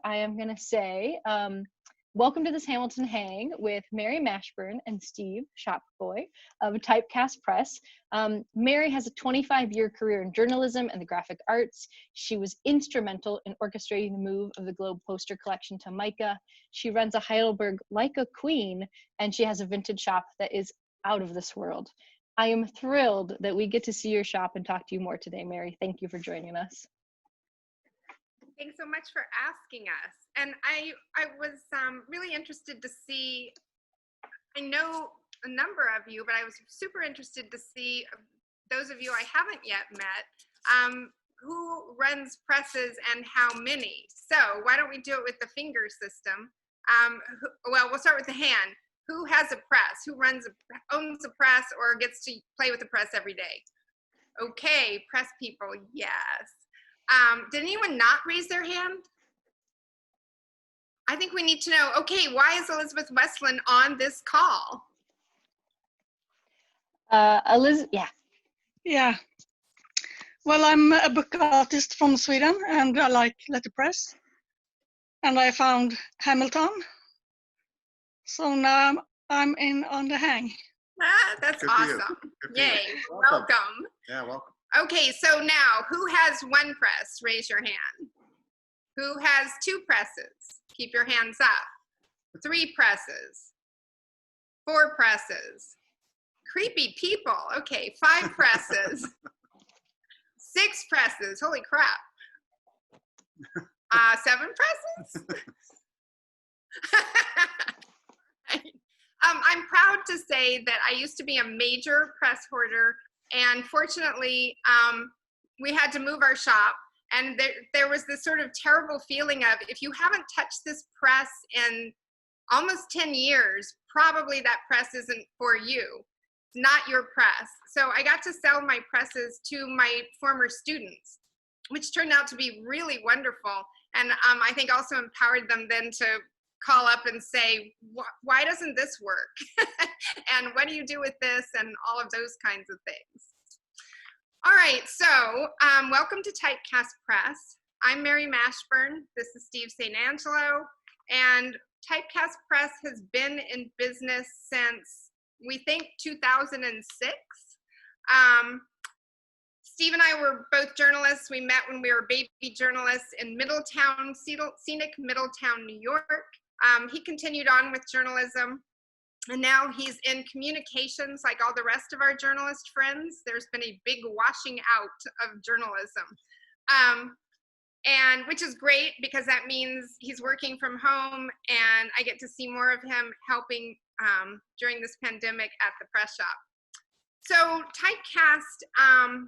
I am going to say, welcome to this Hamilton Hang with Mary Mashburn and Steve Shopboy of Typecast Press. Mary has a 25-year career in journalism and the graphic arts. She was instrumental in orchestrating the move of the Globe poster collection to Micah. She runs a Heidelberg like a queen, and she has a vintage shop that is out of this world. I am thrilled that we get to see your shop and talk to you more today, Mary. Thank you for joining us. Thanks so much for asking us. And I was really interested to see, I know a number of you, but I was super interested to see those of you I haven't yet met, who runs presses and how many. So why don't we do it with the finger system? Well, we'll start with the hand. Who has a press? Who owns a press or gets to play with the press every day? Okay, press people, yes. Did anyone not raise their hand? I think we need to know, okay, why is Elizabeth Westland on this call? Elizabeth, yeah. Yeah. Well, I'm a book artist from Sweden and I like letterpress. And I found Hamilton. So now I'm in on the hang. Ah, that's awesome. Yay, welcome. Yeah, welcome. Okay, so now who has one press? Raise your hand. Who has two presses? Keep your hands up. 3 presses. 4 presses. Creepy people. Okay, 5 presses. 6 presses. Holy crap. 7 presses. I'm proud to say that I used to be a major press hoarder, and fortunately, we had to move our shop, and there was this sort of terrible feeling of, if you haven't touched this press in almost 10 years, probably that press isn't for you. It's not your press. So I got to sell my presses to my former students, which turned out to be really wonderful, and I think also empowered them then to call up and say, why doesn't this work? And what do you do with this? And all of those kinds of things. All right, so welcome to Typecast Press. I'm Mary Mashburn. This is Steve St. Angelo. And Typecast Press has been in business since, we think, 2006. Steve and I were both journalists. We met when we were baby journalists in Middletown, scenic Middletown, New York. He continued on with journalism, and now he's in communications like all the rest of our journalist friends. There's been a big washing out of journalism, and which is great because that means he's working from home, and I get to see more of him helping during this pandemic at the press shop. So Typecast,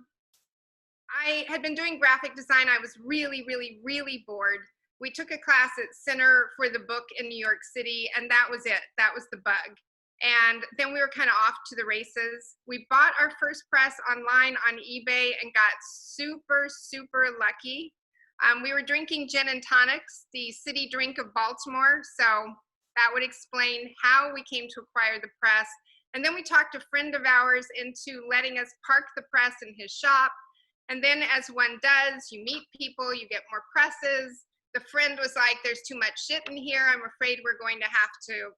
I had been doing graphic design. I was really, really, really bored. We took a class at Center for the Book in New York City, and that was it. That was the bug. And then we were kind of off to the races. We bought our first press online on eBay and got super, super lucky. We were drinking gin and tonics, the city drink of Baltimore, so that would explain how we came to acquire the press. And then we talked a friend of ours into letting us park the press in his shop. And then as one does, you meet people, you get more presses. The friend was like, there's too much shit in here. I'm afraid we're going to have to,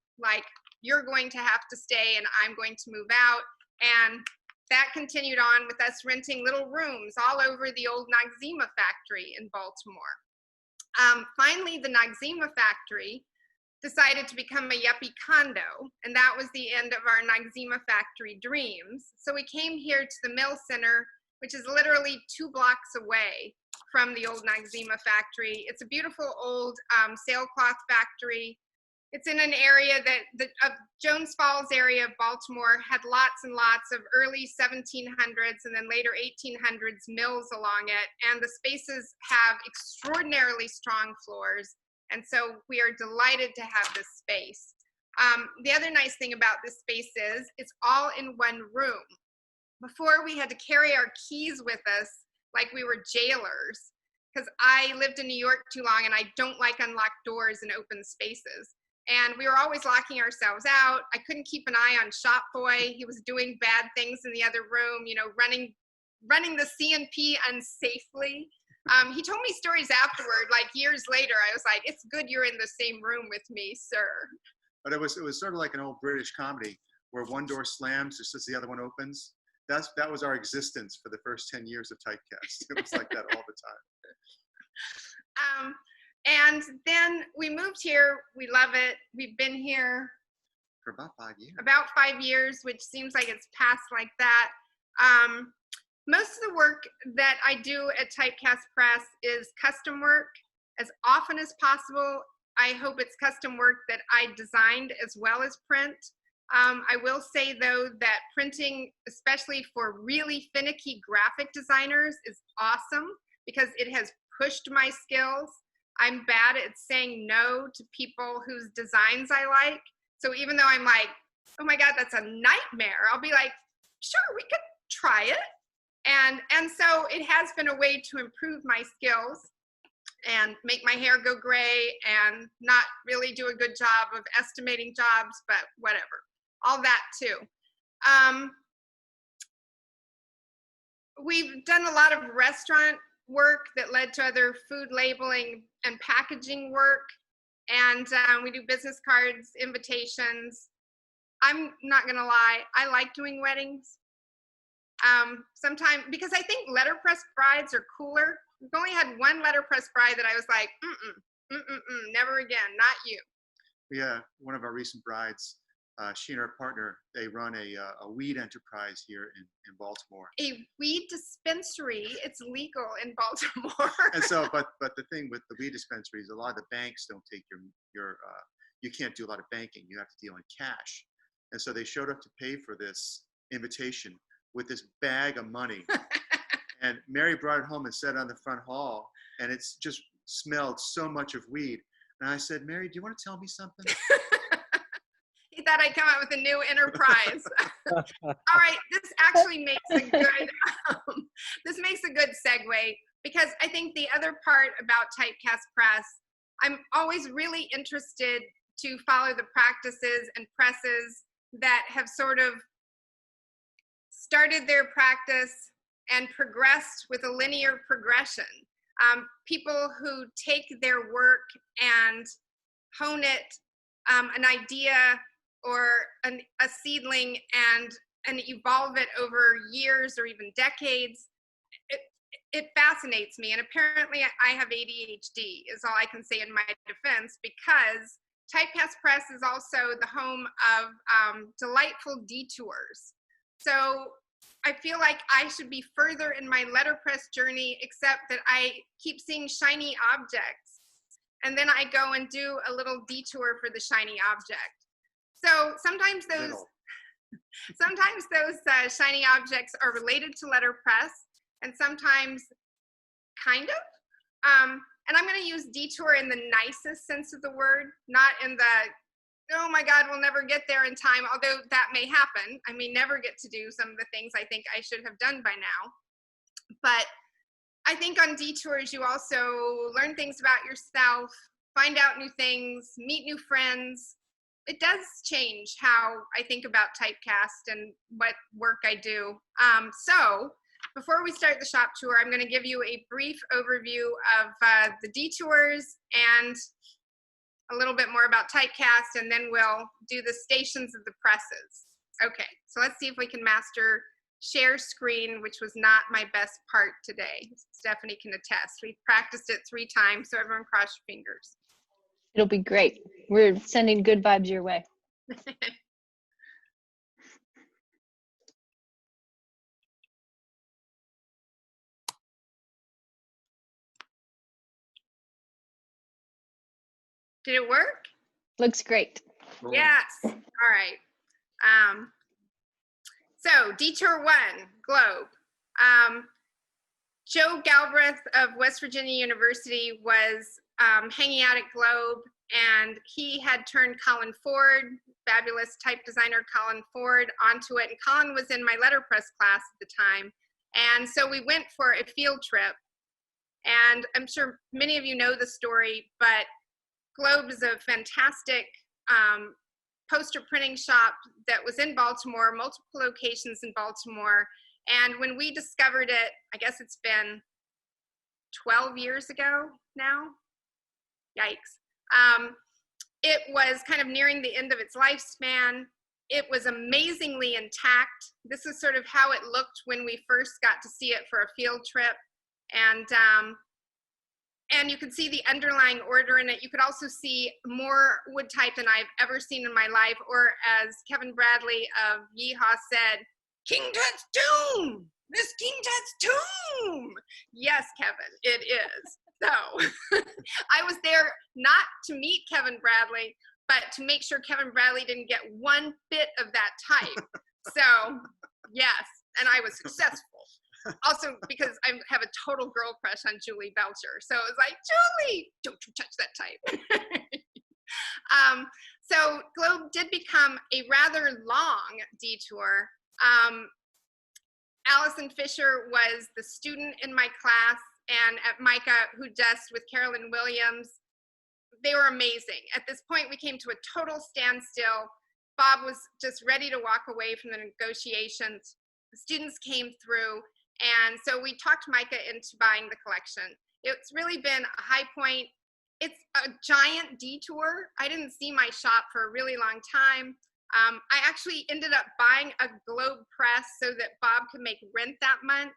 you're going to have to stay and I'm going to move out. And that continued on with us renting little rooms all over the old Noxzema factory in Baltimore. Finally, the Noxzema factory decided to become a yuppie condo, and that was the end of our Noxzema factory dreams. So we came here to the Mill Center, which is literally 2 blocks away from the old Noxzema factory. It's a beautiful old sailcloth factory. It's in an area that Jones Falls area of Baltimore had lots and lots of early 1700s and then later 1800s mills along it. And the spaces have extraordinarily strong floors. And so we are delighted to have this space. The other nice thing about this space is it's all in one room. Before, we had to carry our keys with us like we were jailers, because I lived in New York too long and I don't like unlocked doors in open spaces. And we were always locking ourselves out. I couldn't keep an eye on Shop Boy. He was doing bad things in the other room, you know, running the C&P unsafely, He told me stories afterward, like years later. I was like, it's good you're in the same room with me, sir. But it was sort of like an old British comedy where one door slams just as the other one opens. That was our existence for the first 10 years of Typecast. It was like that all the time. And then we moved here. We love it. We've been here For about 5 years. About 5 years, which seems like it's passed like that. Most of the work that I do at Typecast Press is custom work. As often as possible, I hope it's custom work that I designed as well as print. I will say, though, that printing, especially for really finicky graphic designers, is awesome because it has pushed my skills. I'm bad at saying no to people whose designs I like. So even though I'm like, oh my God, that's a nightmare, I'll be like, sure, we could try it. And so it has been a way to improve my skills and make my hair go gray and not really do a good job of estimating jobs, but whatever. All that too. We've done a lot of restaurant work that led to other food labeling and packaging work. And we do business cards, invitations. I'm not gonna lie, I like doing weddings. Sometimes, because I think letterpress brides are cooler. We've only had one letterpress bride that I was like, never again, not you. Yeah, one of our recent brides, she and her partner, they run a weed enterprise here in Baltimore. A weed dispensary, it's legal in Baltimore. And so, but the thing with the weed dispensaries, a lot of the banks don't take your you can't do a lot of banking. You have to deal in cash. And so they showed up to pay for this invitation with this bag of money. And Mary brought it home and set it on the front hall, and it's just smelled so much of weed. And I said, Mary, do you want to tell me something? He thought I'd come up with a new enterprise. All right, this actually makes a good this makes a good segue, because I think the other part about Typecast Press, I'm always really interested to follow the practices and presses that have sort of started their practice and progressed with a linear progression. People who take their work and hone it, an idea or a seedling, and evolve it over years or even decades. It fascinates me. And apparently I have ADHD is all I can say in my defense, because Typecast Press is also the home of delightful detours. So I feel like I should be further in my letterpress journey, except that I keep seeing shiny objects. And then I go and do a little detour for the shiny object. So sometimes those shiny objects are related to letterpress, and sometimes kind of. And I'm going to use detour in the nicest sense of the word, not in the, oh my God, we'll never get there in time, although that may happen. I may never get to do some of the things I think I should have done by now. But I think on detours, you also learn things about yourself, find out new things, meet new friends. It does change how I think about Typecast and what work I do. So before we start the shop tour, I'm going to give you a brief overview of the detours and a little bit more about Typecast, and then we'll do the stations of the presses. Okay, so let's see if we can master share screen, which was not my best part today. Stephanie can attest. We've practiced it 3 times, so everyone cross your fingers. It'll be great. We're sending good vibes your way. Did it work? Looks great. Yes. All right. So detour 1, globe. Joe Galbraith of West Virginia University was hanging out at Globe, and he had turned Colin Ford, fabulous type designer Colin Ford, onto it. And Colin was in my letterpress class at the time. And so we went for a field trip. And I'm sure many of you know the story, but Globe is a fantastic poster printing shop that was in Baltimore, multiple locations in Baltimore. And when we discovered it, I guess it's been 12 years ago now. Yikes. It was kind of nearing the end of its lifespan. It was amazingly intact. This is sort of how it looked when we first got to see it for a field trip. And you can see the underlying order in it. You could also see more wood type than I've ever seen in my life, or as Kevin Bradley of Yeehaw said, King Tut's tomb! This King Tut's tomb! Yes, Kevin, it is. So I was there not to meet Kevin Bradley, but to make sure Kevin Bradley didn't get one bit of that type. So yes, and I was successful. Also because I have a total girl crush on Julie Belcher. So it was like, Julie, don't you touch that type. So Globe did become a rather long detour. Allison Fisher was the student in my class, and at Micah, who just with Carolyn Williams, they were amazing. At this point, we came to a total standstill. Bob was just ready to walk away from the negotiations. The students came through, and so we talked Micah into buying the collection. It's really been a high point. It's a giant detour. I didn't see my shop for a really long time. I actually ended up buying a Globe press so that Bob could make rent that month.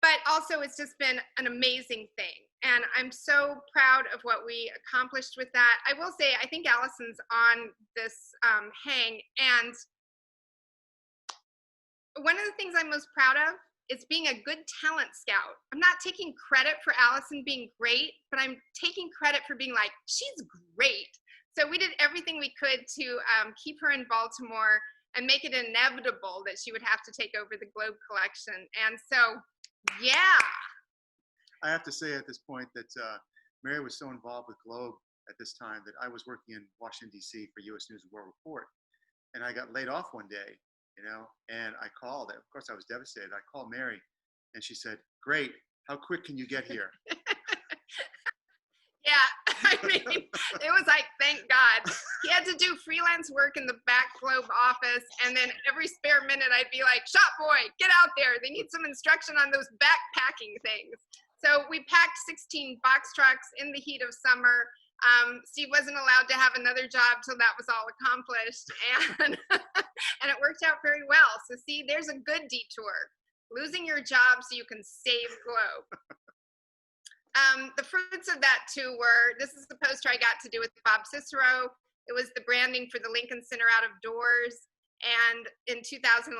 But also it's just been an amazing thing. And I'm so proud of what we accomplished with that. I will say, I think Allison's on this hang. And one of the things I'm most proud of is being a good talent scout. I'm not taking credit for Allison being great, but I'm taking credit for being like, she's great. So we did everything we could to keep her in Baltimore and make it inevitable that she would have to take over the Globe collection. And so, yeah. I have to say at this point that Mary was so involved with Globe at this time that I was working in Washington, D.C. for U.S. News and World Report. And I got laid off one day, and I called. Of course, I was devastated. I called Mary, and she said, "Great. How quick can you get here?" Yeah, I mean, it was like, thank God. He had to do freelance work in the back Globe office, and then every spare minute I'd be like, shop boy, get out there. They need some instruction on those backpacking things. So we packed 16 box trucks in the heat of summer. Steve wasn't allowed to have another job till that was all accomplished, and, and it worked out very well. So see, there's a good detour. Losing your job so you can save Globe. The fruits of that too were, this is the poster I got to do with Bob Cicero. It was the branding for the Lincoln Center out of doors. And in 2011,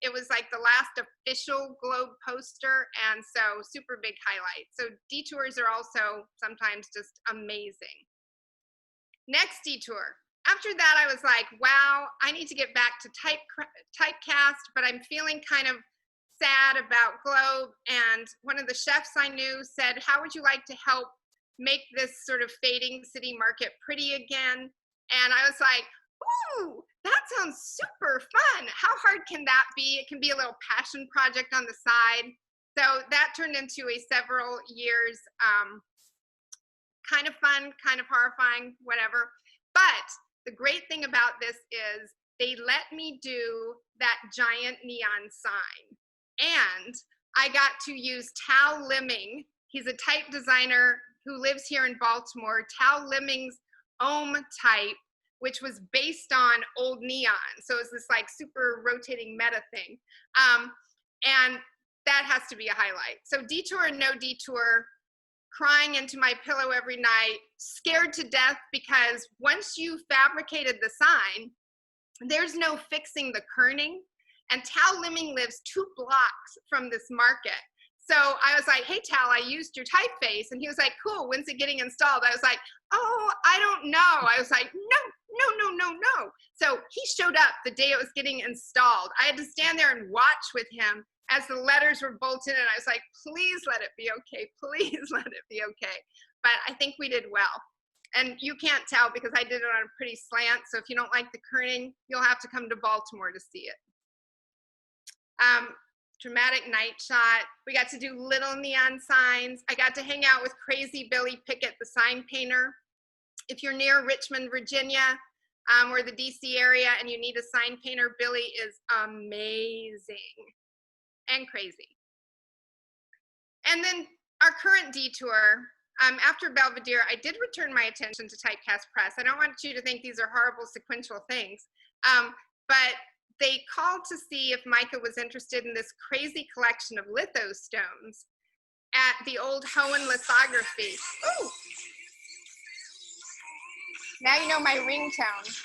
it was like the last official Globe poster. And so super big highlight. So detours are also sometimes just amazing. Next detour. After that, I was like, wow, I need to get back to Typecast, but I'm feeling kind of sad about Globe. And one of the chefs I knew said, how would you like to help make this sort of fading city market pretty again? And I was like, ooh, that sounds super fun. How hard can that be? It can be a little passion project on the side. So that turned into a several years, kind of fun, kind of horrifying, whatever. But the great thing about this is they let me do that giant neon sign. And I got to use Tal Lemming. He's a type designer who lives here in Baltimore. Tal Lemming's Ohm type, which was based on old neon. So it's this like super rotating meta thing. And that has to be a highlight. So detour and no detour, crying into my pillow every night, scared to death because once you fabricated the sign, there's no fixing the kerning. And Tal Lemming lives 2 blocks from this market. So I was like, hey, Tal, I used your typeface. And he was like, cool, when's it getting installed? I was like, oh, I don't know. I was like, no. So he showed up the day it was getting installed. I had to stand there and watch with him as the letters were bolted in. I was like, please let it be okay. Please let it be okay. But I think we did well. And you can't tell because I did it on a pretty slant. So if you don't like the kerning, you'll have to come to Baltimore to see it. Dramatic night shot. We got to do little neon signs. I got to hang out with crazy Billy Pickett, the sign painter. If you're near Richmond, Virginia, or the DC area and you need a sign painter, Billy is amazing and crazy. And then our current detour, after Belvedere, I did return my attention to Typecast Press. I don't want you to think these are horrible sequential things, but they called to see if Micah was interested in this crazy collection of litho stones at the old Hohen lithography. Ooh. Now you know my ringtone.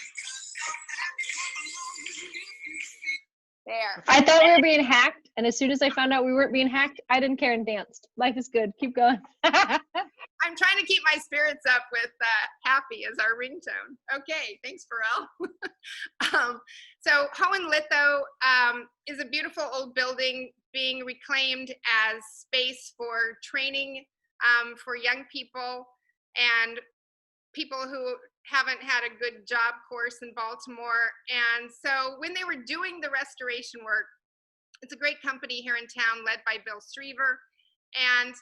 There. I thought we were being hacked, and as soon as I found out we weren't being hacked, I didn't care and danced. Life is good. Keep going. I'm trying to keep my spirits up with happy as our ringtone. Okay, thanks, Pharrell. So Hohen Litho is a beautiful old building being reclaimed as space for training for young people and people who haven't had a good job course in Baltimore. And so when they were doing the restoration work, it's a great company here in town led by Bill Streever, and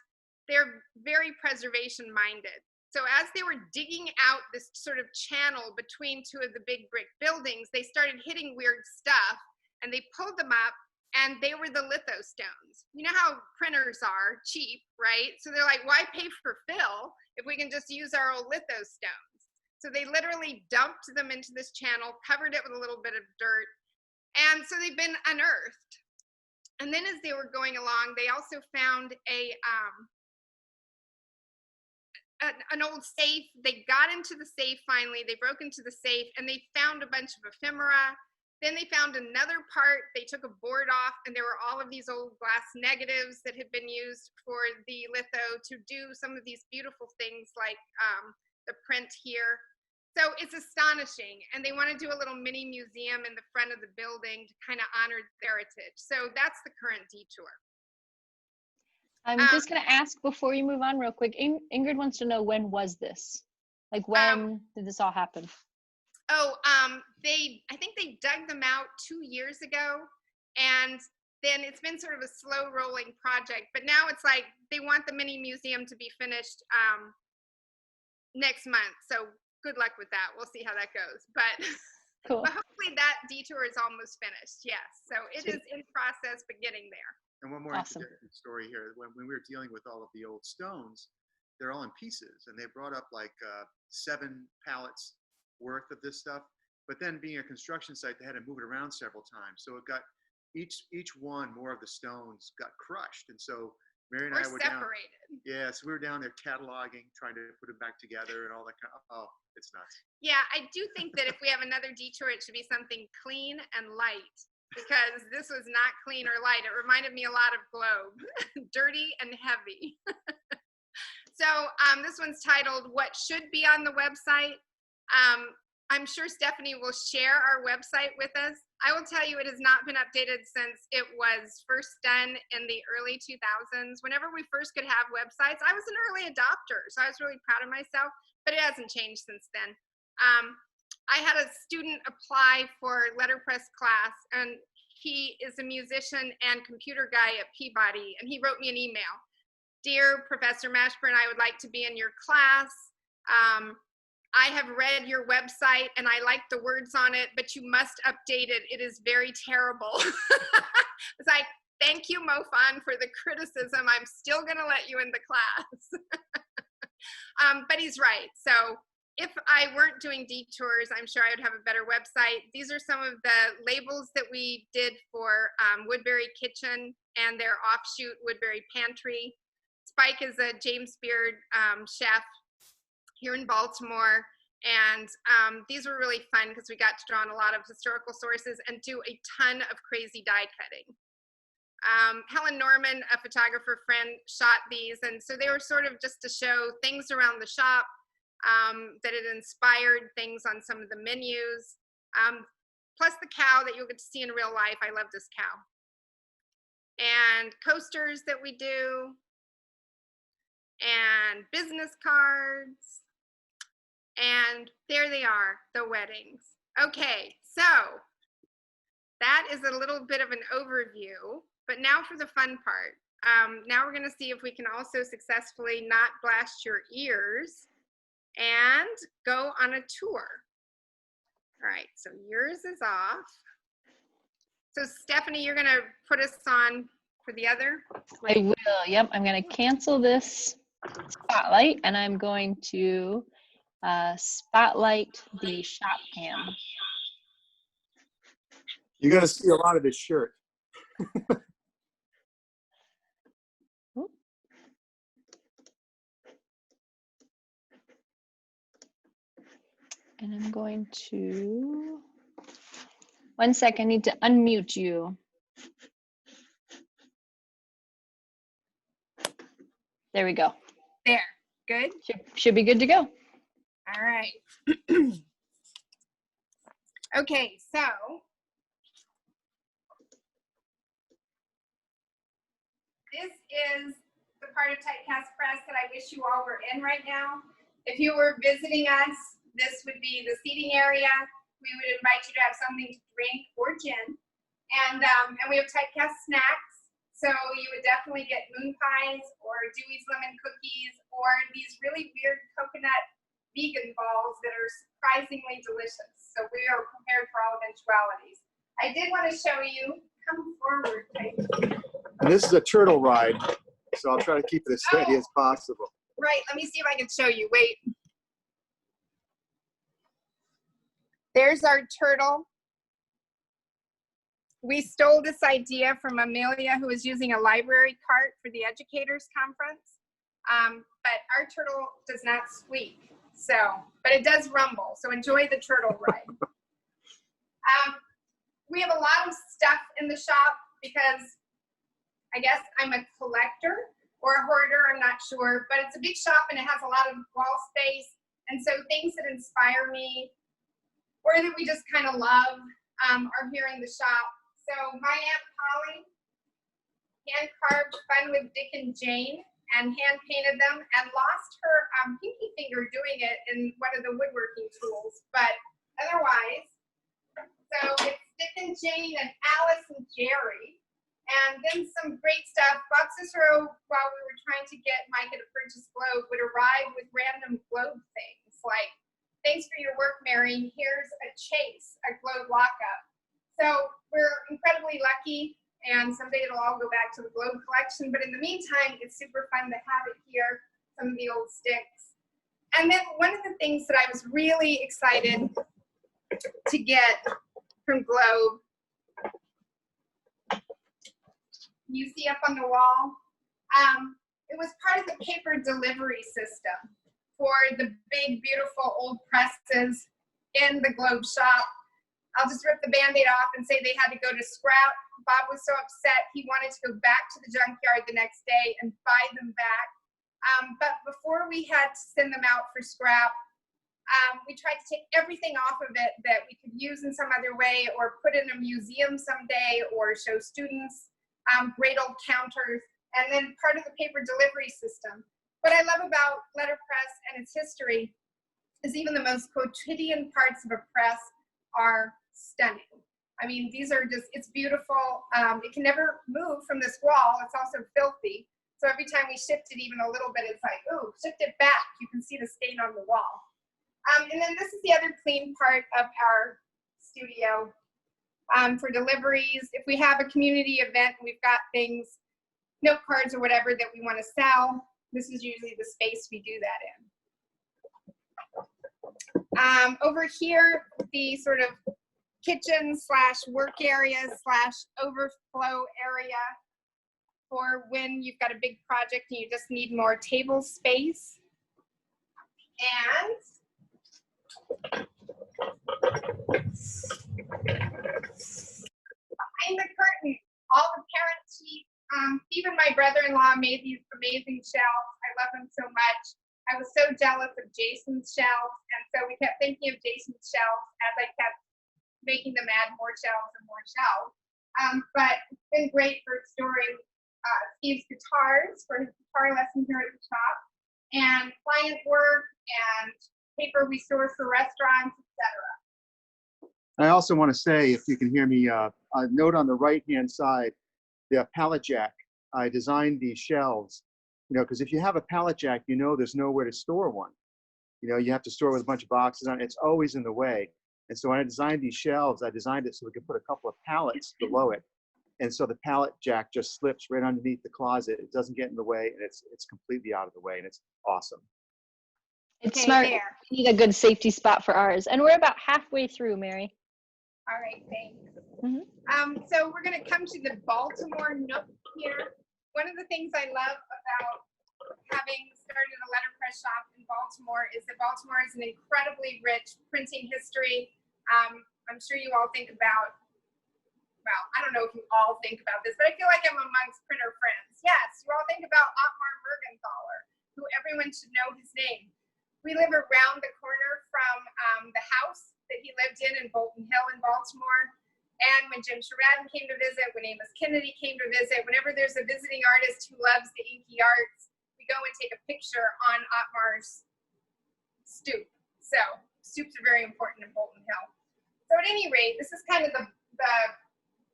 they're very preservation minded. So as they were digging out this sort of channel between two of the big brick buildings, they started hitting weird stuff, and they pulled them up, and they were the litho stones. You know how printers are, cheap, right? So they're like, why pay for fill if we can just use our old litho stones? So they literally dumped them into this channel, covered it with a little bit of dirt, and so they've been unearthed. And then as they were going along, they also found an old safe. They got into the safe finally. They broke into the safe, and they found a bunch of ephemera. Then they found another part. They took a board off, and there were all of these old glass negatives that had been used for the litho to do some of these beautiful things like the print here. So it's astonishing. And they want to do a little mini museum in the front of the building to kind of honor their heritage. So that's the current detour. I'm just going to ask before you move on real quick. Ingrid wants to know, when was this? Like, when did this all happen? I think they dug them out 2 years ago, and then it's been sort of a slow rolling project, but now it's like they want the mini museum to be finished next month. So good luck with that. We'll see how that goes. But, Cool. but hopefully that detour is almost finished. Yes. So it is in process, but getting there. And one more Awesome. story here. When we were dealing with all of the old stones, they're all in pieces, and they brought up like 7 pallets worth of this stuff. But then, being a construction site, they had to move it around several times. So it got each one more of the stones got crushed, and so Mary and I were separated. Yeah, so we were down there cataloging, trying to put them back together and all that kind of. Oh, it's nuts. Yeah, I do think that if we have another detour, it should be something clean and light, because this was not clean or light. It reminded me a lot of Globe, dirty and heavy. So this one's titled "What Should Be on the Website." I'm sure Stephanie will share our website with us. I will tell you, it has not been updated since it was first done in the early 2000s. Whenever we first could have websites, I was an early adopter, so I was really proud of myself, but it hasn't changed since then. I had a student apply for letterpress class, and he is a musician and computer guy at Peabody, and he wrote me an email. "Dear Professor Mashburn, I would like to be in your class. I have read your website and I like the words on it, but you must update it. It is very terrible." It's like, thank you, Mofan, for the criticism. I'm still going to let you in the class. But he's right. So if I weren't doing detours, I'm sure I would have a better website. These are some of the labels that we did for Woodbury Kitchen and their offshoot Woodbury Pantry. Spike is a James Beard chef here in Baltimore, and these were really fun because we got to draw on a lot of historical sources and do a ton of crazy die cutting. Helen Norman, a photographer friend, shot these, and so they were sort of just to show things around the shop that had inspired things on some of the menus, plus the cow that you'll get to see in real life. I love this cow. And coasters that we do, and business cards. And there they are, the weddings. Okay, so that is a little bit of an overview, but now for the fun part. Now we're gonna see if we can also successfully not blast your ears and go on a tour. All right, so yours is off. So Stephanie, you're gonna put us on for the other? I will. Yep. I'm going to cancel this spotlight and I'm going to spotlight the shop cam. You're going to see a lot of this shirt. Oop. And I'm going to, 1 second, I need to unmute you. There we go. There. Good. Should be good to go. All right. Okay, so this is the part of Typecast Press that I wish you all were in right now. If you were visiting us, this would be the seating area. We would invite you to have something to drink or gin. And we have Typecast snacks. So you would definitely get moon pies or Dewey's lemon cookies or these really weird coconut vegan balls that are surprisingly delicious. So we are prepared for all eventualities. I did want to show you, come forward, Type. And this is a turtle ride, so I'll try to keep it as steady as possible. Right, let me see if I can show you. Wait. There's our turtle. We stole this idea from Amelia, who was using a library cart for the educators conference. But our turtle does not squeak, but it does rumble. So enjoy the turtle ride. We have a lot of stuff in the shop because I guess I'm a collector or a hoarder, I'm not sure, but it's a big shop and it has a lot of wall space. And so things that inspire me or that we just kind of love are here in the shop. So my Aunt Polly hand carved Fun with Dick and Jane and hand painted them and lost her pinky finger doing it in one of the woodworking tools. But otherwise, so it's Dick and Jane and Alice and Jerry. And then some great stuff. Bob Cicero, while we were trying to get Micah to purchase Globe, would arrive with random Globe things like, thanks for your work, Mary. Here's a chase, a Globe lockup. So we're incredibly lucky, and someday it'll all go back to the Globe collection. But in the meantime, it's super fun to have it here, some of the old sticks. And then one of the things that I was really excited to get from Globe, you see up on the wall, it was part of the paper delivery system for the big, beautiful old presses in the Globe shop. I'll just rip the Band-Aid off and say they had to go to scrap. Bob was so upset, he wanted to go back to the junkyard the next day and buy them back. But before we had to send them out for scrap, we tried to take everything off of it that we could use in some other way or put in a museum someday or show students. Great old counters, and then part of the paper delivery system. What I love about letterpress and its history is even the most quotidian parts of a press are stunning. I mean, these are just, it's beautiful. It can never move from this wall. It's also filthy. So every time we shift it even a little bit, it's like, ooh, shift it back. You can see the stain on the wall. And then this is the other clean part of our studio for deliveries. If we have a community event, we've got things, note cards or whatever that we want to sell, this is usually the space we do that in. Over here, the sort of kitchen / work area / overflow area for when you've got a big project and you just need more table space. And behind the curtain, all the parent sheets. Even my brother-in-law made these amazing shelves. I love them so much. I was so jealous of Jason's shelves, and so we kept thinking of Jason's shelves as I kept making them add more shelves and more shelves. But it's been great for storing Steve's guitars for his guitar lesson here at the shop, and client work and paper we store for restaurants, etc. I also want to say, if you can hear me, a note on the right-hand side, the pallet jack. I designed these shelves, because if you have a pallet jack, there's nowhere to store one. You have to store with a bunch of boxes on it. It's always in the way. And so when I designed these shelves, I designed it so we could put a couple of pallets below it. And so the pallet jack just slips right underneath the closet. It doesn't get in the way, and it's completely out of the way, and it's awesome. It's Okay, smart. there. We need a good safety spot for ours. And we're about halfway through, Mary. All right, thanks. Mhm. So we're going to come to the Baltimore Nook here. One of the things I love about having started a letterpress shop in Baltimore is that Baltimore has an incredibly rich printing history. I'm sure you all think about, well, I don't know if you all think about this, but I feel like I'm amongst printer friends. Yes, you all think about Ottmar Mergenthaler, who everyone should know his name. We live around the corner from the house that he lived in Bolton Hill in Baltimore. And when Jim Sheridan came to visit, when Amos Kennedy came to visit, whenever there's a visiting artist who loves the inky arts, we go and take a picture on Ottmar's stoop. So stoops are very important in Bolton Hill. So at any rate, this is kind of the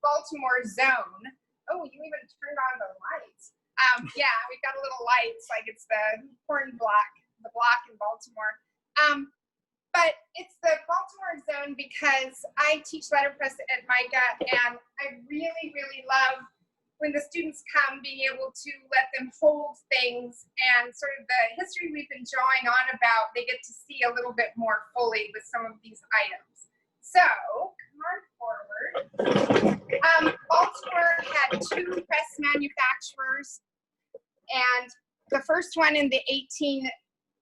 Baltimore zone. Oh, you even turned on the lights. Yeah, we've got a little lights, like it's the corn block, the block in Baltimore. But it's the Baltimore zone because I teach letterpress at MICA, and I really, really love when the students come being able to let them hold things, and sort of the history we've been drawing on about, they get to see a little bit more fully with some of these items. So, come on forward. Baltimore had 2 press manufacturers, and the first one in the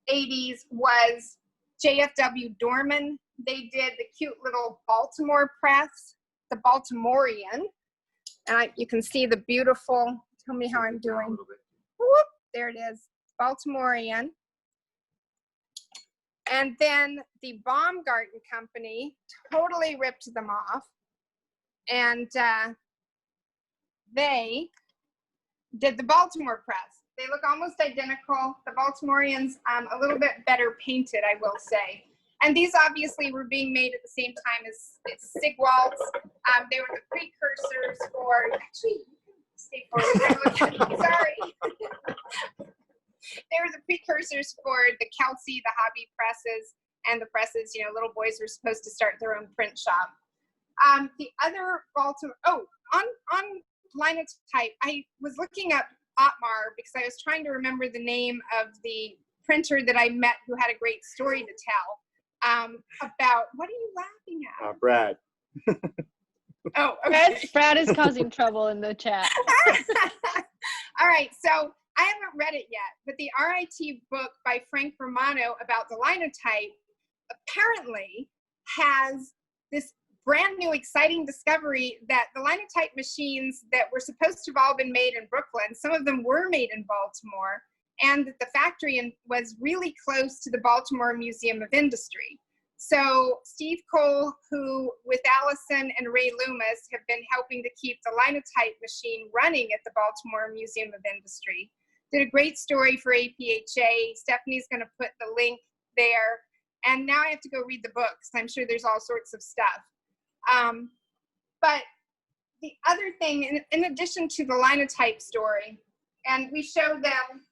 1880s was JFW Dorman. They did the cute little Baltimore press, the Baltimorean. You can see the beautiful, tell me how I'm doing. Whoop, there it is, Baltimorean. And then the Baumgarten Company totally ripped them off. And they did the Baltimore press. They look almost identical. The Baltimoreans, a little bit better painted, I will say. And these obviously were being made at the same time as Sigwalds. They were the precursors for, actually, stay forward. Sorry. They were the precursors for the Kelsey, the hobby presses, and the presses, you know, little boys were supposed to start their own print shop. The other Baltimore, on Linotype, I was looking up Ottmar because I was trying to remember the name of the printer that I met who had a great story to tell about, what are you laughing at? Brad. Oh, okay. Brad is causing trouble in the chat. All right, so I haven't read it yet, but the RIT book by Frank Romano about the Linotype apparently has this brand new exciting discovery that the Linotype machines that were supposed to have all been made in Brooklyn, some of them were made in Baltimore, and that the factory was really close to the Baltimore Museum of Industry. So Steve Cole, who with Allison and Ray Loomis have been helping to keep the Linotype machine running at the Baltimore Museum of Industry, did a great story for APHA. Stephanie's going to put the link there. And now I have to go read the book because I'm sure there's all sorts of stuff. But the other thing, in addition to the Linotype story, and we show them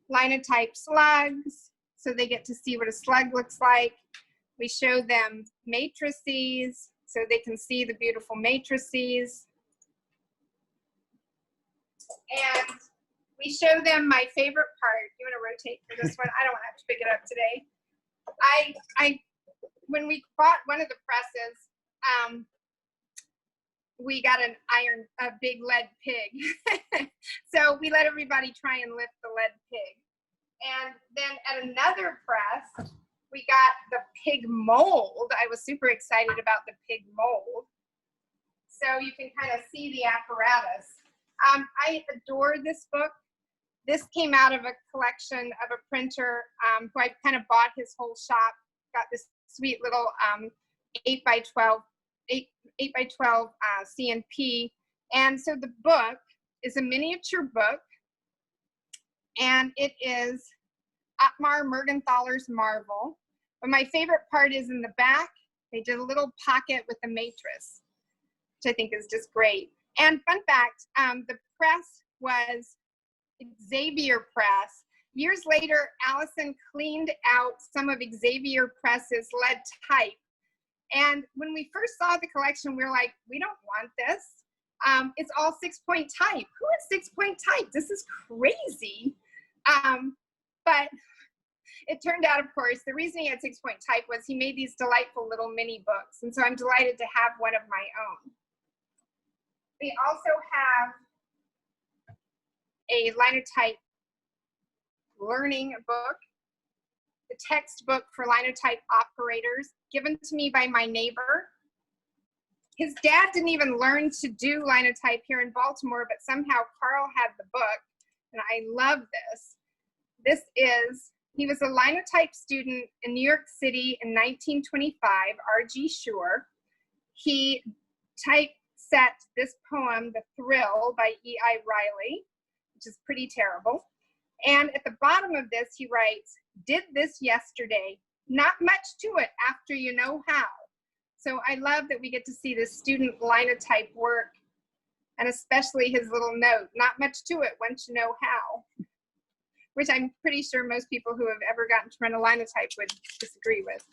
Linotype slugs, so they get to see what a slug looks like. We show them matrices, so they can see the beautiful matrices. And we show them my favorite part. You want to rotate for this one? I don't have to pick it up today. When we bought one of the presses, we got a big lead pig. So we let everybody try and lift the lead pig. And then at another press, we got the pig mold. I was super excited about the pig mold. So you can kind of see the apparatus. I adore this book. This came out of a collection of a printer who I kind of bought his whole shop. Got this sweet little 8x12 CNP. And so the book is a miniature book, and it is Ottmar Mergenthaler's Marvel. But my favorite part is in the back, they did a little pocket with a matrix, which I think is just great. And fun fact, the press was Xavier Press. Years later, Allison cleaned out some of Xavier Press's lead type And when we first saw the collection, we were like, we don't want this. It's all 6-point type. Who is 6-point type? This is crazy. But it turned out, of course, the reason he had 6-point type was he made these delightful little mini books. And so I'm delighted to have one of my own. We also have a linotype learning book, the textbook for linotype operators, given to me by my neighbor. His dad didn't even learn to do linotype here in Baltimore, but somehow Carl had the book, and I love this. He was a linotype student in New York City in 1925, R.G. Shore. He typeset this poem, The Thrill, by E.I. Riley, which is pretty terrible. And at the bottom of this, he writes, did this yesterday, not much to it after you know how. So I love that we get to see this student linotype work, and especially his little note, not much to it once you know how, which I'm pretty sure most people who have ever gotten to run a linotype would disagree with.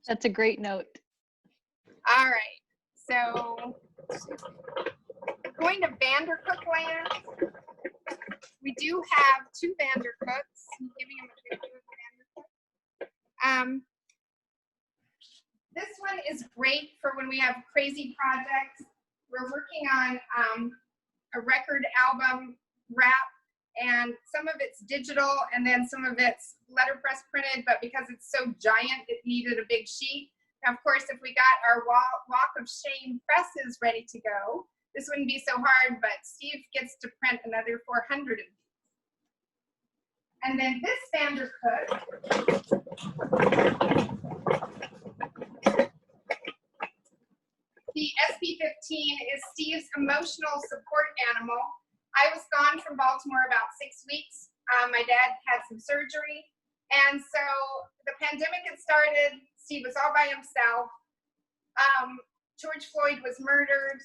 That's a great note. All right, so going to Vandercook land. We do have 2 Vandercooks. I'm giving him a picture of Vandercook. This one is great for when we have crazy projects. We're working on a record album wrap, and some of it's digital and then some of it's letterpress printed, but because it's so giant, it needed a big sheet. Now, of course, if we got our Walk of Shame presses ready to go, this wouldn't be so hard, but Steve gets to print another 400 of these. And then this Vandercook, the SP-15 is Steve's emotional support animal. I was gone from Baltimore about 6 weeks. My dad had some surgery. And so the pandemic had started. Steve was all by himself. George Floyd was murdered.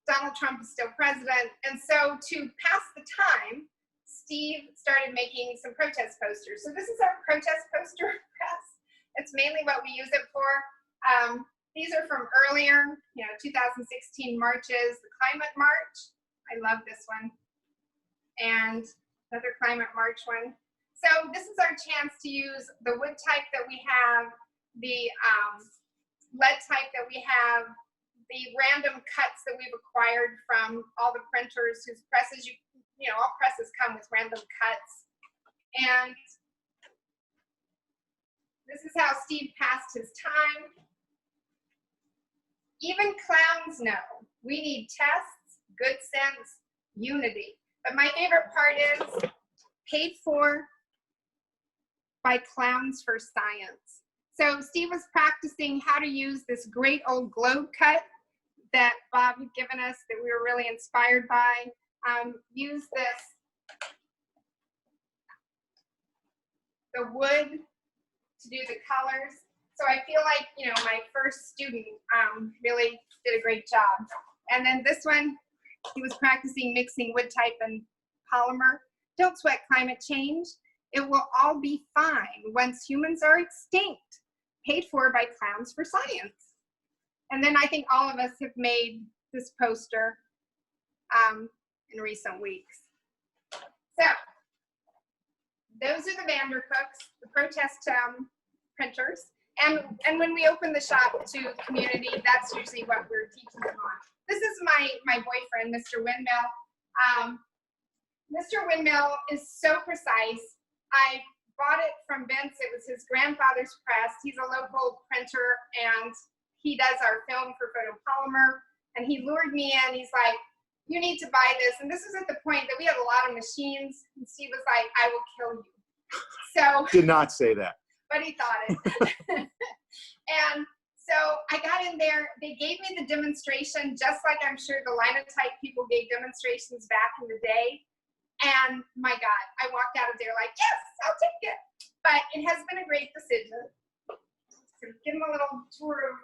Donald Trump is still president. And so to pass the time, Steve started making some protest posters. So this is our protest poster press. It's mainly what we use it for. These are from earlier, 2016 marches, the Climate March. I love this one. And another Climate March one. So this is our chance to use the wood type that we have, the lead type that we have, the random cuts that we've acquired from all the printers whose presses, all presses come with random cuts. And this is how Steve passed his time. Even clowns know we need tests, good sense, unity. But my favorite part is paid for by Clowns for Science. So Steve was practicing how to use this great old globe cut that Bob had given us that we were really inspired by. Use the wood to do the colors. So I feel like, my first student really did a great job. And then this one, he was practicing mixing wood type and polymer. Don't sweat climate change. It will all be fine once humans are extinct. Paid for by Clowns for Science. And then I think all of us have made this poster in recent weeks. So those are the Vandercooks, the protest printers. And when we open the shop to the community, that's usually what we're teaching them on. This is my boyfriend, Mr. Windmill. Mr. Windmill is so precise. I bought it from Vince. It was his grandfather's press. He's a local printer, and he does our film for photopolymer. And he lured me in. He's like, you need to buy this. And this was at the point that we had a lot of machines. And Steve was like, I will kill you. So Did not say that. But he thought it. And so I got in there. They gave me the demonstration, just like I'm sure the linotype people gave demonstrations back in the day. And my God, I walked out of there like, yes, I'll take it. But it has been a great decision. So give them a little tour of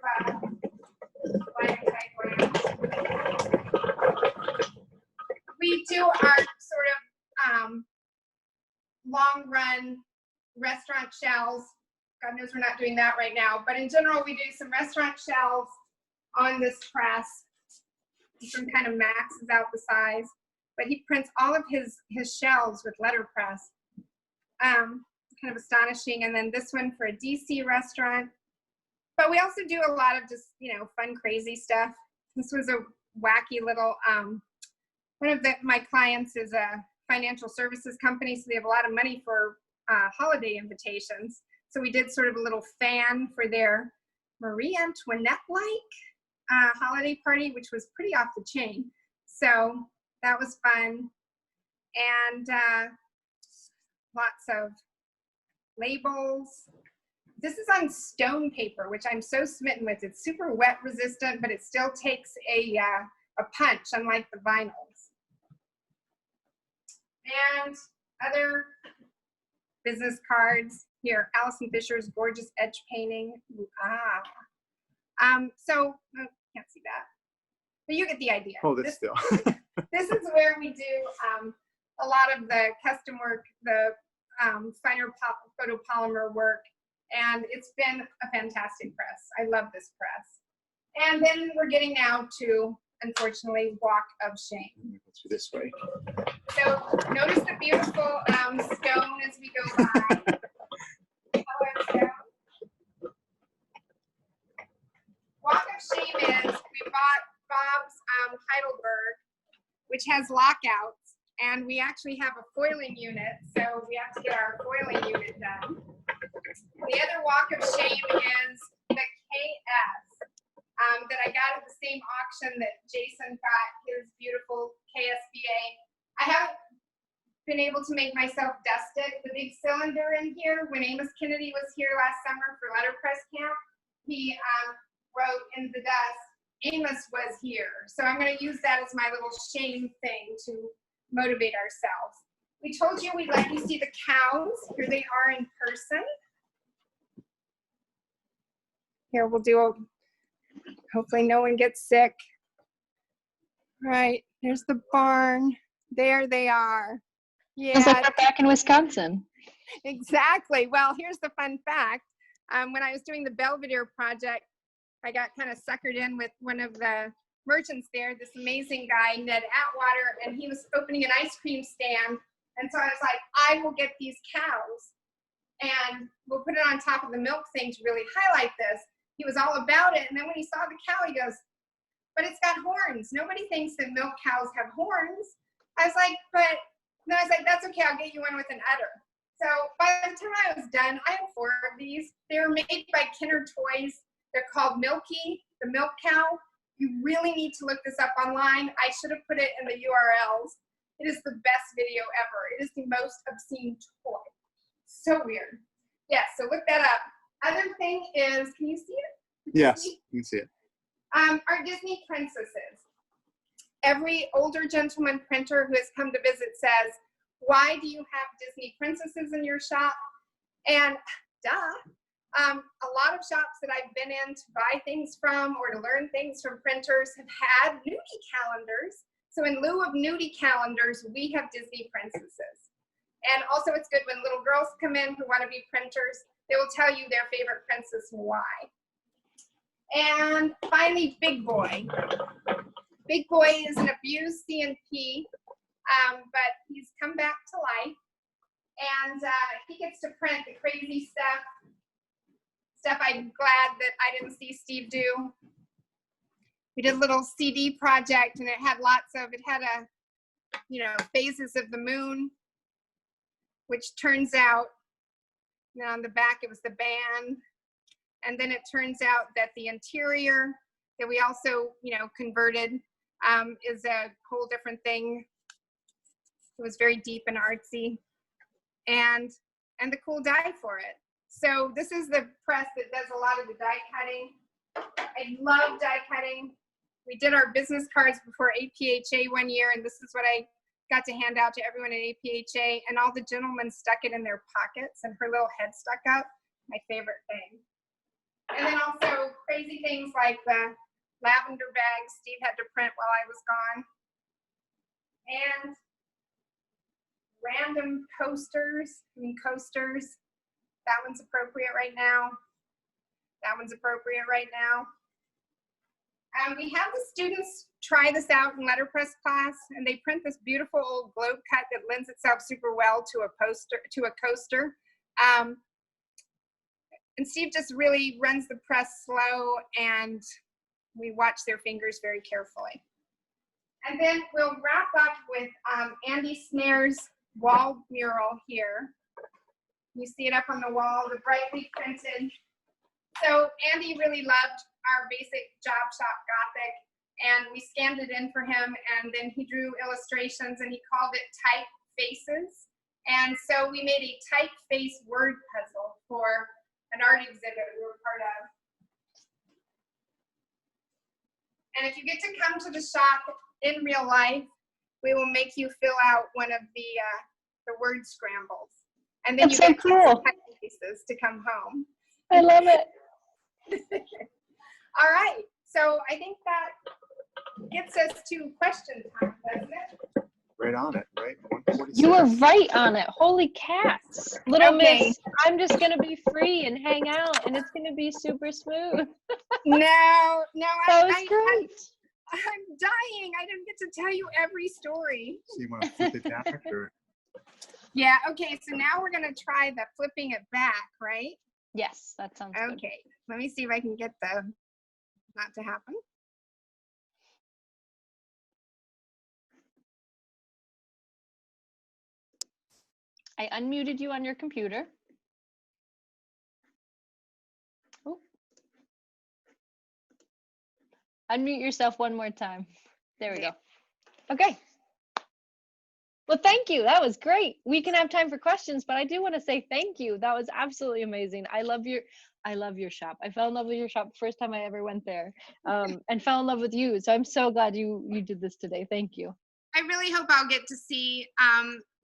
linotype land. We do our sort of long run restaurant shells. God knows we're not doing that right now, but in general, we do some restaurant shelves on this press. Some kind of maxes out the size, but he prints all of his shelves with letterpress. Kind of astonishing. And then this one for a DC restaurant. But we also do a lot of just, you know, fun, crazy stuff. This was a wacky little, one of my clients is a financial services company, so they have a lot of money for holiday invitations. So we did sort of a little fan for their Marie Antoinette-like holiday party, which was pretty off the chain. So that was fun. And lots of labels. This is on stone paper, which I'm so smitten with. It's super wet resistant, but it still takes a punch, unlike the vinyls. And other business cards. Here, Allison Fisher's gorgeous edge painting. So, can't see that, but you get the idea. Hold it still. This is where we do a lot of the custom work, the finer photopolymer work, and it's been a fantastic press. I love this press. And then we're getting now to, unfortunately, Walk of Shame. Go through this way. So notice the beautiful stone as we go by. Walk of Shame is, we bought Bob's Heidelberg, which has lockouts, and we actually have a foiling unit, so we have to get our foiling unit done. The other Walk of Shame is the KS that I got at the same auction that Jason got his beautiful KSBA. I haven't been able to make myself dust it. The big cylinder in here, when Amos Kennedy was here last summer for letterpress camp, he wrote in the dust, Amos was here. So I'm going to use that as my little shame thing to motivate ourselves. We told you we'd let you see the cows. Here they are in person. Here we'll do hopefully no one gets sick. All right, there's the barn. There they are. Yeah. Sounds like we're back in Wisconsin. Exactly. Well, here's the fun fact. When I was doing the Belvedere project, I got kind of suckered in with one of the merchants there, this amazing guy, Ned Atwater, and he was opening an ice cream stand. And so I was like, I will get these cows and we'll put it on top of the milk thing to really highlight this. He was all about it. And then when he saw the cow, he goes, but it's got horns. Nobody thinks that milk cows have horns. I was like, but then I was like, that's okay. I'll get you one with an udder. So by the time I was done, I have 4 of these. They were made by Kenner Toys. They're called Milky, the milk cow. You really need to look this up online. I should have put it in the URLs. It is the best video ever. It is the most obscene toy. So weird. Yeah, so look that up. Other thing is, can you see it? Yes, you can see it. Our Disney princesses. Every older gentleman printer who has come to visit says, why do you have Disney princesses in your shop? And duh. A lot of shops that I've been in to buy things from or to learn things from printers have had nudie calendars. So in lieu of nudie calendars, we have Disney princesses. And also it's good when little girls come in who want to be printers, they will tell you their favorite princess and why. And finally, Big Boy. Big Boy is an abused CNP, but he's come back to life. And he gets to print the crazy stuff I'm glad that I didn't see Steve do. We did a little CD project and it had phases of the moon, which turns out, on the back it was the band. And then it turns out that the interior that we also, converted is a whole different thing. It was very deep and artsy, and the cool die for it. So this is the press that does a lot of the die cutting. I love die cutting. We did our business cards before APHA one year, and this is what I got to hand out to everyone at APHA, and all the gentlemen stuck it in their pockets, and her little head stuck up. My favorite thing. And then also crazy things like the lavender bags Steve had to print while I was gone. And random coasters. That one's appropriate right now. That one's appropriate right now. We have the students try this out in letterpress class, and they print this beautiful old globe cut that lends itself super well to a coaster. And Steve just really runs the press slow, and we watch their fingers very carefully. And then we'll wrap up with Andy Snare's wall mural here. You see it up on the wall, the brightly printed. So Andy really loved our basic job shop Gothic, and we scanned it in for him, and then he drew illustrations, and he called it Typefaces. And so we made a typeface word puzzle for an art exhibit we were part of. And if you get to come to the shop in real life, we will make you fill out one of the word scrambles. And then That's you so get cool. typefaces to come home. I love it. All right, so I think that gets us to question time, doesn't it? Right on it, right? 146. You were right on it. Holy cats. Little Okay. Miss, I'm just going to be free and hang out, and it's going to be super smooth. No, That was great. I'm dying. I didn't get to tell you every story. So you want to flip it back? Or? Yeah, okay, so now we're going to try the flipping it back, right? Yes, that sounds good. Okay, let me see if I can get not to happen. I unmuted you on your computer. Oh. Unmute yourself one more time. There we go. Okay. Well, thank you. That was great. We can have time for questions, but I do want to say thank you. That was absolutely amazing. I love your shop. I fell in love with your shop the first time I ever went there, and fell in love with you. So I'm so glad you did this today. Thank you. I really hope I'll get to see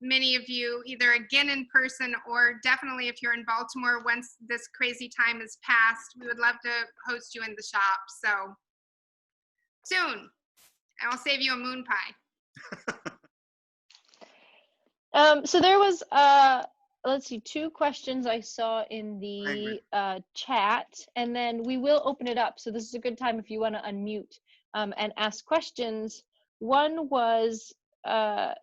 many of you either again in person, or definitely if you're in Baltimore once this crazy time is past. We would love to host you in the shop. So soon. I'll save you a moon pie. So there was let's see, 2 questions I saw in the chat, and then we will open it up. So this is a good time if you want to unmute and ask questions. One was,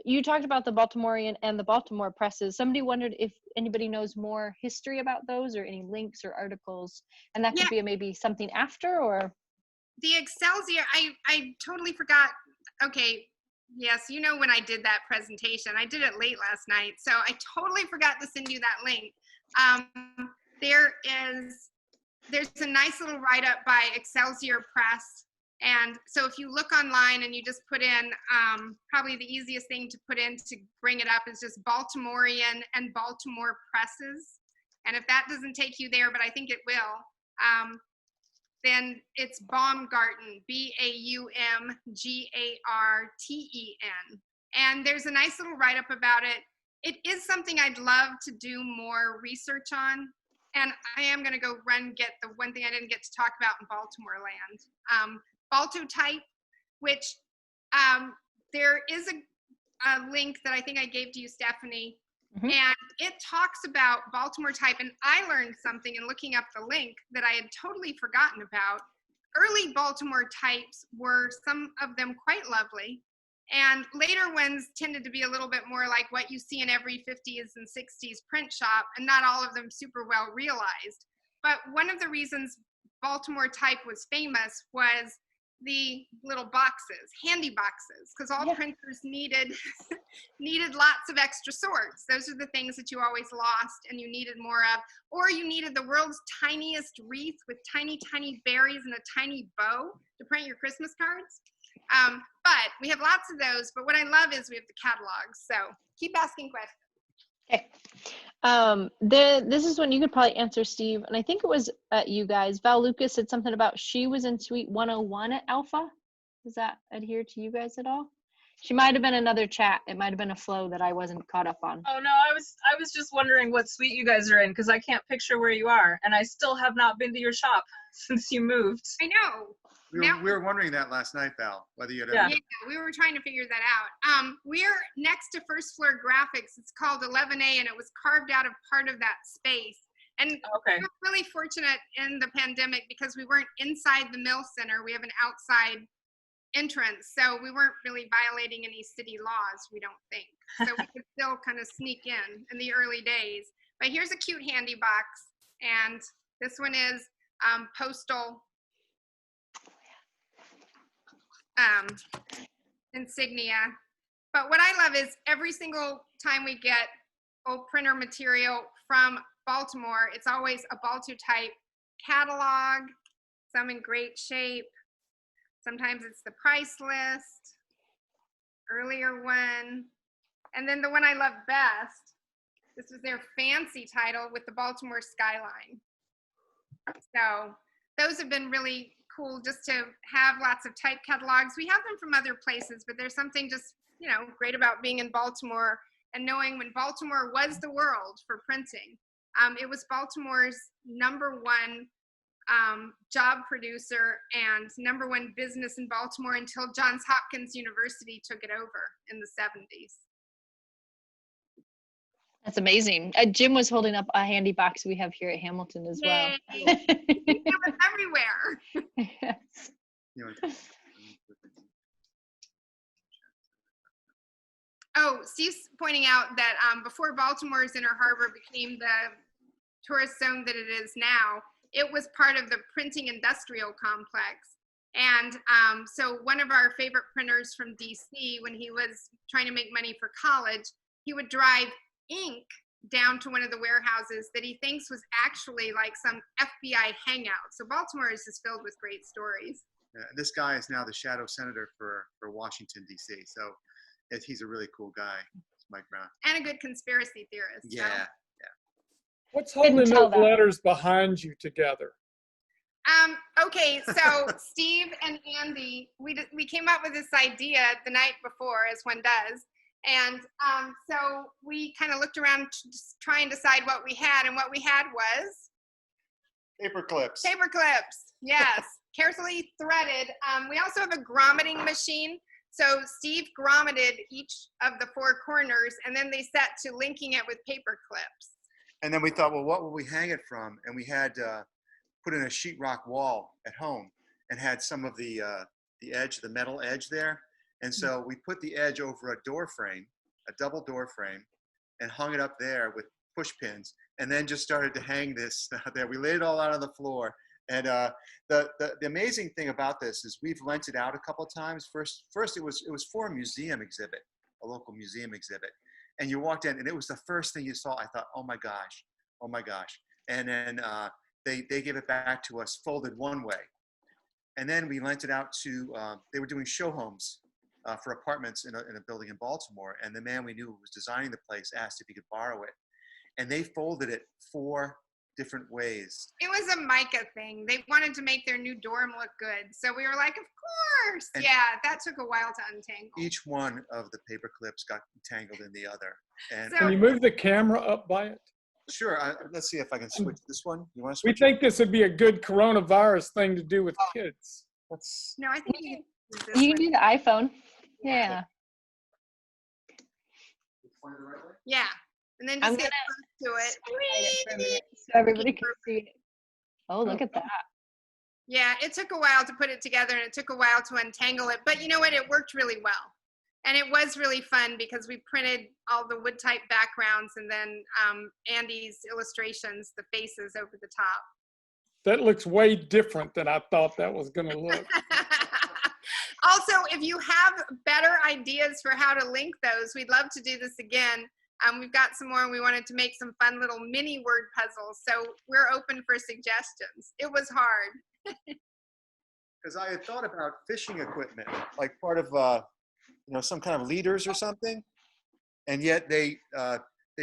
you talked about the Baltimorean and the Baltimore presses. Somebody wondered if anybody knows more history about those, or any links or articles, and that could be maybe something after, or? The Excelsior, I totally forgot. Okay, yes, you know when I did that presentation, I did it late last night, so I totally forgot to send you that link. There's a nice little write-up by Excelsior Press. And so if you look online and you just put in, probably the easiest thing to put in to bring it up is just Baltimorean and Baltimore presses. And if that doesn't take you there, but I think it will, then it's Baumgarten, Baumgarten. And there's a nice little write-up about it. It is something I'd love to do more research on. And I am going to go get the one thing I didn't get to talk about in Baltimore land. Baltotype, which there is a link that I think I gave to you, Stephanie, and it talks about Baltimore type. And I learned something in looking up the link that I had totally forgotten about. Early Baltimore types were, some of them, quite lovely. And later ones tended to be a little bit more like what you see in every 50s and 60s print shop, and not all of them super well realized. But one of the reasons Baltimore type was famous was the little boxes, handy boxes, because all printers needed lots of extra sorts. Those are the things that you always lost and you needed more of, or you needed the world's tiniest wreath with tiny, tiny berries and a tiny bow to print your Christmas cards. But we have lots of those, but what I love is we have the catalogs. So keep asking questions. Okay. This is one you could probably answer, Steve, and I think it was you guys. Val Lucas said something about she was in suite 101 at Alpha. Does that adhere to you guys at all? She might have been another chat. It might have been a flow that I wasn't caught up on. Oh no, I was just wondering what suite you guys are in, because I can't picture where you are, and I still have not been to your shop since you moved. I know. We were wondering that last night, Val, whether you had Yeah, we were trying to figure that out. We're next to First Floor Graphics. It's called 11A, and it was carved out of part of that space. And Okay. we were really fortunate in the pandemic because we weren't inside the mill center. We have an outside entrance, so we weren't really violating any city laws, we don't think. So we could still kind of sneak in the early days. But here's a cute handy box, and this one is postal insignia. But what I love is every single time we get old printer material from Baltimore, it's always a Balto-type catalog, some in great shape. Sometimes it's the price list, earlier one. And then the one I love best, this was their fancy title with the Baltimore skyline. So those have been really cool just to have lots of type catalogs. We have them from other places, but there's something just, great about being in Baltimore and knowing when Baltimore was the world for printing. It was Baltimore's #1 job producer and #1 business in Baltimore until Johns Hopkins University took it over in the 70s. That's amazing. Jim was holding up a handy box we have here at Hamilton as well. It was everywhere. Yes. You know, Oh, Steve's pointing out that before Baltimore's Inner Harbor became the tourist zone that it is now, it was part of the printing industrial complex. And so one of our favorite printers from DC, when he was trying to make money for college, he would drive ink down to one of the warehouses that he thinks was actually like some FBI hangout. So Baltimore is just filled with great stories. this guy is now the shadow senator for Washington, D.C. So he's a really cool guy, Mike Brown. And a good conspiracy theorist. Yeah, So. yeah. What's holding tell those that. letters behind you together? Okay, so Steve and Andy, we came up with this idea the night before, as one does. And so we kind of looked around to try and decide what we had. And what we had was Paper clips. paper clips. Yes, carefully threaded. We also have a grommeting machine. So Steve grommeted each of the 4 corners, and then they set to linking it with paper clips. And then we thought, well, what will we hang it from? And we had put in a sheetrock wall at home and had some of the edge, the metal edge there. And so we put the edge over a door frame, a double door frame, and hung it up there with push pins, and then just started to hang this there. We laid it all out on the floor. And the amazing thing about this is we've lent it out a couple of times. First it was for a museum exhibit, a local museum exhibit. And you walked in, and it was the first thing you saw. I thought, oh my gosh. And then they gave it back to us folded one way. And then we lent it out to, they were doing show homes for apartments in a building in Baltimore. And the man we knew who was designing the place asked if he could borrow it. And they folded it 4 different ways. It was a mica thing. They wanted to make their new dorm look good. So we were like, of course. And yeah, that took a while to untangle. Each one of the paper clips got tangled in the other. And So- Can you move the camera up by it? sure, let's see if I can switch this one. You want to We switch? think this would be a good coronavirus thing to do with kids. Let's. No, I think you can use this You one. can do the iPhone. Yeah. Yeah. And then I'm just get close to it. Hide it for a minute so everybody can see it. Oh, look at that. Yeah, it took a while to put it together and it took a while to untangle it, but you know what? It worked really well. And it was really fun because we printed all the wood type backgrounds and then Andy's illustrations, the faces over the top. That looks way different than I thought that was going to look. Also, if you have better ideas for how to link those, we'd love to do this again. We've got some more and we wanted to make some fun little mini word puzzles. So we're open for suggestions. It was hard. Because I had thought about fishing equipment, like part of some kind of leaders or something, and yet they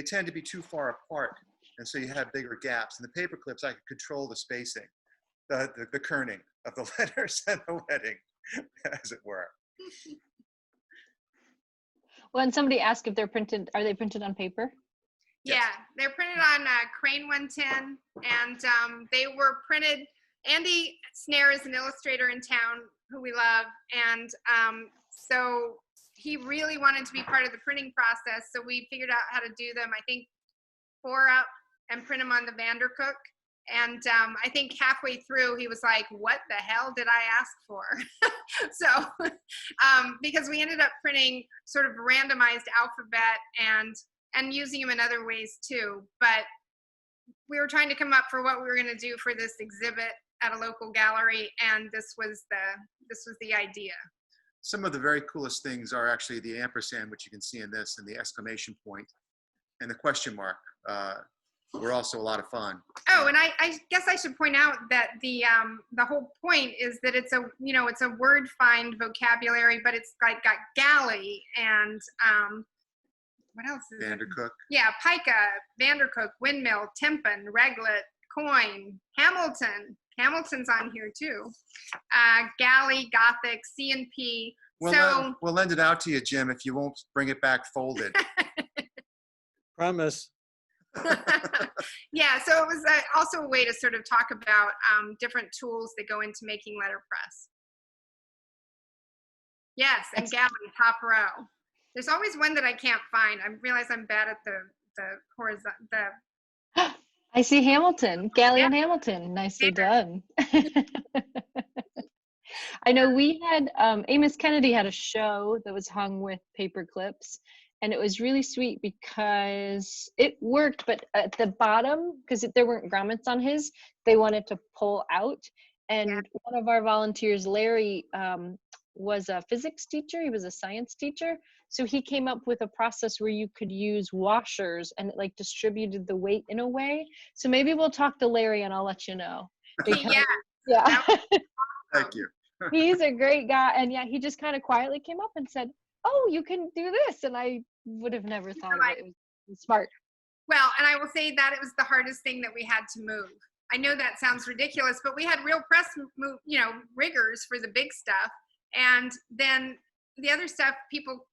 tend to be too far apart, and so you have bigger gaps. And the paper clips, I could control the spacing, the kerning of the letters and the wedding, as it were. Well, and somebody asked if they're printed, are they printed on paper? Yes. Yeah, they're printed on Crane 110, and they were printed. Andy Snare is an illustrator in town who we love, and so he really wanted to be part of the printing process, so we figured out how to do them, I think 4 up and print them on the Vandercook. And I think halfway through, he was like, what the hell did I ask for? So, because we ended up printing sort of randomized alphabet and using them in other ways too. But we were trying to come up for what we were going to do for this exhibit at a local gallery, and this was the idea. Some of the very coolest things are actually the ampersand, which you can see in this, and the exclamation point, and the question mark. Were also a lot of fun. Oh, and I guess I should point out that the whole point is that it's a word find vocabulary, but it's like got galley and what else is Vandercook. Yeah, pica, Vandercook, windmill, timpan, reglet, coin, Hamilton. Hamilton's on here too. Galley, Gothic, C&P. We'll lend it out to you, Jim, if you won't bring it back folded. Promise. Yeah, so it was also a way to sort of talk about different tools that go into making letterpress. Yes, and galley, top row. There's always one that I can't find. I realize I'm bad at the horizontal. I see Hamilton, Galley and Hamilton. Nicely done. I know we had, Amos Kennedy had a show that was hung with paper clips, and it was really sweet because it worked, but at the bottom, because there weren't grommets on his, they wanted to pull out. And one of our volunteers, Larry, was a physics teacher. He was a science teacher. So he came up with a process where you could use washers and it like distributed the weight in a way. So maybe we'll talk to Larry and I'll let you know. Because, yeah. Thank you. He's a great guy. And yeah, he just kind of quietly came up and said, oh, you can do this. And I would have never thought of it. It was smart. Well, and I will say that it was the hardest thing that we had to move. I know that sounds ridiculous, but we had real press riggers for the big stuff. And then the other stuff, people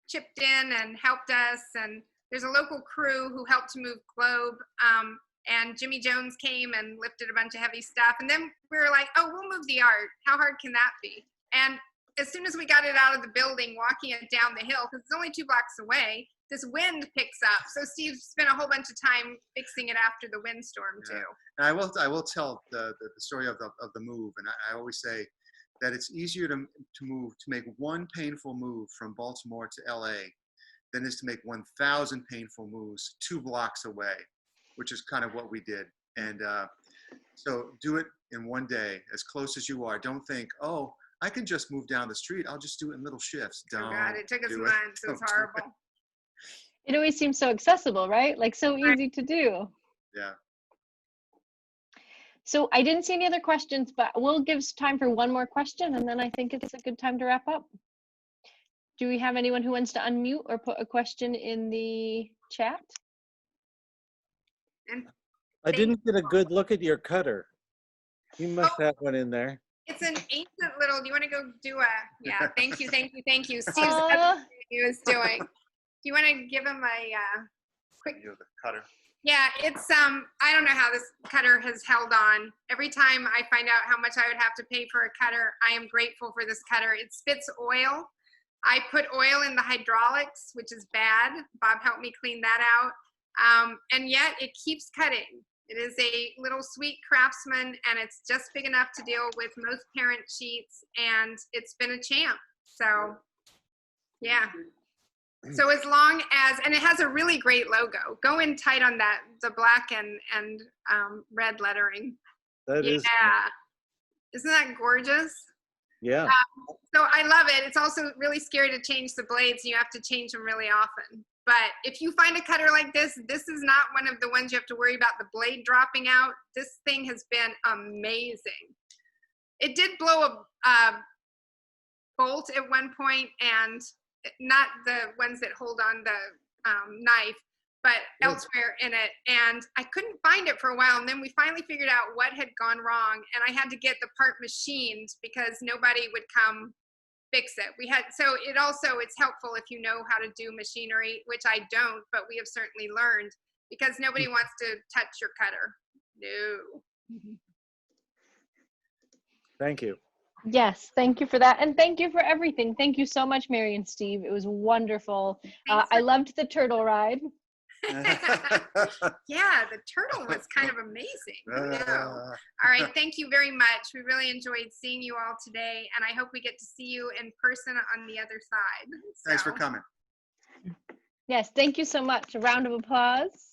chipped in and helped us. And there's a local crew who helped to move Globe. And Jimmy Jones came and lifted a bunch of heavy stuff. And then we were like, oh, we'll move the art. How hard can that be? And as soon as we got it out of the building, walking it down the hill, because it's only 2 blocks away, this wind picks up. So Steve spent a whole bunch of time fixing it after the windstorm too. And I will tell the story of the move. And I always say that it's easier to make one painful move from Baltimore to LA than it is to make 1,000 painful moves 2 blocks away, which is kind of what we did. And so do it in one day, as close as you are. Don't think, oh, I can just move down the street. I'll just do it in little shifts. Oh God, it took us months. It was horrible. It always seems so accessible, right? Like so easy to do. Yeah. So I didn't see any other questions, but we'll give time for one more question, and then I think it's a good time to wrap up. Do we have anyone who wants to unmute or put a question in the chat? I didn't get a good look at your cutter. You must have one in there. It's an ancient little, do you want to go do thank you. Steve's he was doing. Do you want to give him a quick? The cutter. Yeah, it's, I don't know how this cutter has held on. Every time I find out how much I would have to pay for a cutter, I am grateful for this cutter. It spits oil. I put oil in the hydraulics, which is bad. Bob helped me clean that out. And yet it keeps cutting. It is a little sweet Craftsman, and it's just big enough to deal with most parent sheets, and it's been a champ. So, yeah. So as long as, and it has a really great logo. Go in tight on that, the black and red lettering. That is. Yeah. Isn't that gorgeous? Yeah. So I love it. It's also really scary to change the blades. You have to change them really often. But if you find a cutter like this is not one of the ones you have to worry about the blade dropping out. This thing has been amazing. It did blow a bolt at one point, and not the ones that hold on the knife, but elsewhere in it. And I couldn't find it for a while. And then we finally figured out what had gone wrong. And I had to get the part machined because nobody would come fix it. It's helpful if you know how to do machinery, which I don't, but we have certainly learned, because nobody wants to touch your cutter. No. Thank you. Yes, thank you for that. And thank you for everything. Thank you so much, Mary and Steve. It was wonderful. I loved the turtle ride. Yeah, the turtle was kind of amazing. All right, thank you very much. We really enjoyed seeing you all today, and I hope we get to see you in person on the other side. Thanks for So, coming. Yes, thank you so much. A round of applause.